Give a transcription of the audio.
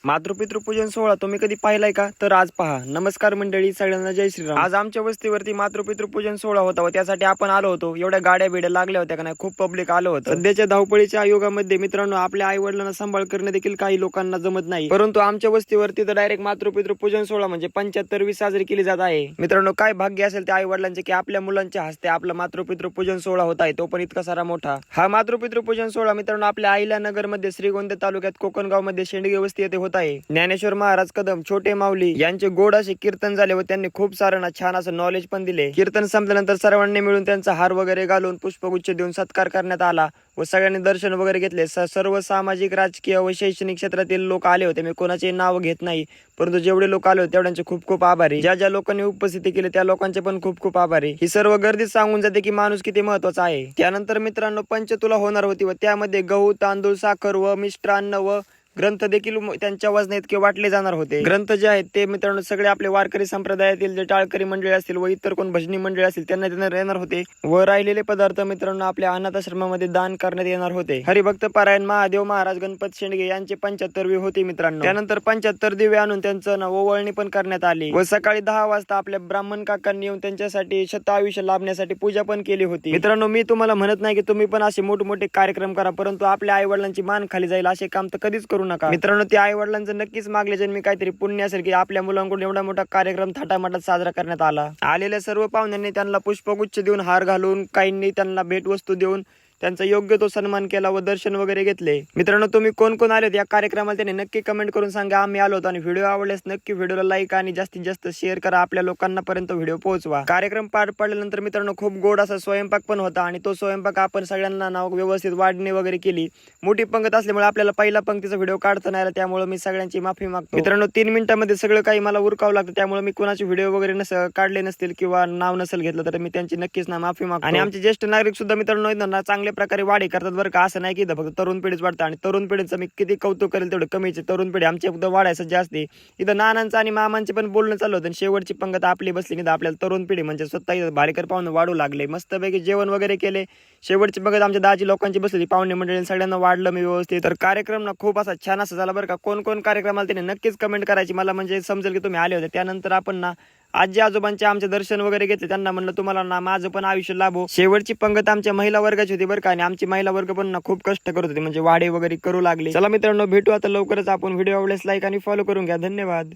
मातृपितृपूजन सोहळा तुम्ही कधी पाहिलाय का? तर आज पहा. नमस्कार मंडळी, सगळ्यांना जय श्रीराम. आज आमच्या वस्तीवरती मातृपितृपूजन सोहळा होता व त्यासाठी आपण आलो होतो. एवढ्या गाड्या बिड्या लागल्या होत्या का नाही, खूप पब्लिक आलं होतं. सध्याच्या धावपळीच्या युगामध्ये मित्रांनो, आपल्या आई वडिलांना सांभाळ करणे देखील काही लोकांना जमत नाही, परंतु आमच्या वस्तीवरती तर डायरेक्ट मातृपितृपूजन सोहळा म्हणजे 75वी साजरी केली जात आहे. मित्रांनो, काय भाग्य असेल त्या आई वडिलांचे की आपल्या मुलांच्या हस्ते आपला मातृपितृपूजन सोहळा होत आहे, तो पण इतका सारा मोठा. हा मातृपितृपूजन सोहळा मित्रांनो आपल्या अहिल्यानगर मध्ये श्रीगोंदा तालुक्यात कोकणगाव मध्ये शेंडगे वस्ती येथे होत आहे. ज्ञानेश्वर महाराज कदम, छोटे माऊली यांचे गोड असे कीर्तन झाले व त्यांनी खूप सारं छान असं नॉलेज पण दिले. कीर्तन संपल्यानंतर सर्वांनी मिळून त्यांचा हार वगैरे घालून पुष्पगुच्छ देऊन सत्कार करण्यात आला व सगळ्यांनी दर्शन वगैरे घेतले. सर्व सामाजिक, राजकीय व शैक्षणिक क्षेत्रातील लोक आले होते. मी कोणाचे नाव घेत नाही, परंतु जेवढे लोक आले होते तेवढ्यांचे खूप खूप आभारी. ज्या ज्या लोकांनी उपस्थिती केली त्या लोकांचे पण खूप खूप आभारी. ही सर्व गर्दीत सांगून जाते की माणूस किती महत्वाचा आहे. त्यानंतर मित्रांनो पंचतुला होणार होती व त्यामध्ये गहू, तांदूळ, साखर व मिष्टान्न व ग्रंथ देखील त्यांच्या वजना इतके वाटले जाणार होते. ग्रंथ जे आहेत ते मित्रांनो सगळे आपले वारकरी संप्रदायातील जे टाळकरी मंडळी असतील व इतर कोण भजनी मंडळी असतील त्यांना देण्यात येणार होते व राहिलेले पदार्थ मित्रांनो आपल्या अनाथ आश्रमामध्ये दान करण्यात येणार होते. हरिभक्त पारायण महादेव महाराज गणपत शेंडगे यांचे 75वी होती मित्रांनो. त्यानंतर 75 दिवे आणून त्यांचं ओवळणी पण करण्यात आली व सकाळी 10 वाजता आपल्या ब्राह्मण काकांनी येऊन त्यांच्यासाठी शतायुष्य लाभण्यासाठी पूजा पण केली होती. मित्रांनो, मी तुम्हाला म्हणत नाही की तुम्ही पण असे मोठमोठे कार्यक्रम करा, परंतु आपल्या आई वडिलांची मान खाली जाईल असे काम तर कधीच करू नका. मित्रांनो, त्या आई वडिलांचं नक्कीच मागल्या जन्मी काहीतरी पुण्य असेल की आपल्या मुलांकडून एवढा मोठा कार्यक्रम थाटामाटात साजरा करण्यात आला. आलेल्या सर्व पाहुण्यांनी त्यांना पुष्पगुच्छ देऊन, हार घालून, काहींनी त्यांना भेटवस्तू देऊन त्यांचा योग्य तो सन्मान केला व दर्शन वगैरे घेतले. मित्रांनो, तुम्ही कोण कोण आलेत या कार्यक्रमाला त्यांनी नक्की कमेंट करून सांगा. आम्ही आलो होतो आणि व्हिडिओ आवडल्यास नक्की व्हिडिओला लाईक आणि जास्तीत जास्त शेअर करा. आपल्या लोकांना पर्यंत व्हिडिओ पोहोचवा. कार्यक्रम पार पडल्यानंतर मित्रांनो खूप गोड असा स्वयंपाक पण होता आणि तो स्वयंपाक आपण सगळ्यांना नाव व्यवस्थित वाढणी वगैरे केली. मोठी पंगत असल्यामुळे आपल्याला पहिला पंक्तीचा व्हिडिओ काढता नाही आला, त्यामुळे मी सगळ्यांची माफी मागतो. मित्रांनो, 3 मिनिटांमध्ये सगळं काही मला उरकावं लागतं, त्यामुळे मी कोणाचे व्हिडिओ वगैरे काढले नसतील किंवा नाव नसेल घेतलं तर मी त्यांची नक्कीच माफी मागतो. आणि आमचे ज्येष्ठ नागरिक सुद्धा मित्रांनो चांगल्या प्रकारे वाढी करतात बरं का. असं नाही की फक्त तरुण पिढीच वाढतं आणि तरुण पिढीचं मी किती कौतुक करेल तेवढं कमीचे. तरुण पिढी आमच्या फक्त वाढायचं जास्त. इथं नानांचं आणि मामांचे पण बोलणं चालू होतं. शेवटची पंगत आपली बसली की आपल्याला तरुण पिढी म्हणजे स्वतः भाडेकर पाहुणे वाढू लागले. मस्तपैकी जेवण वगैरे केले. शेवटची पंगत आमच्या दाजी लोकांची बसली. पाहुणे मंडळी सगळ्यांना वाढलं मी व्यवस्थित. तर कार्यक्रम ना खूप असा छान असा झाला बरं का. कोण कोण कार्यक्रमाला त्याने नक्कीच कमेंट करायची, मला म्हणजे समजेल की तुम्ही आले होते. त्यानंतर आपण ना आजी आजोबांचे आमचे दर्शन वगैरे घेतले. त्यांना म्हणलं तुम्हाला ना माझं पण आयुष्य लाभो. शेवटची पंगत आमच्या महिला वर्गाची होती बरं का आणि आमची महिला वर्ग पण ना खूप कष्ट करत होते, म्हणजे वाडे वगैरे करू लागले. चला मित्रांनो, भेटू आता लवकरच आपण. व्हिडिओ आवडल्यास लाईक आणि फॉलो करून घ्या. धन्यवाद.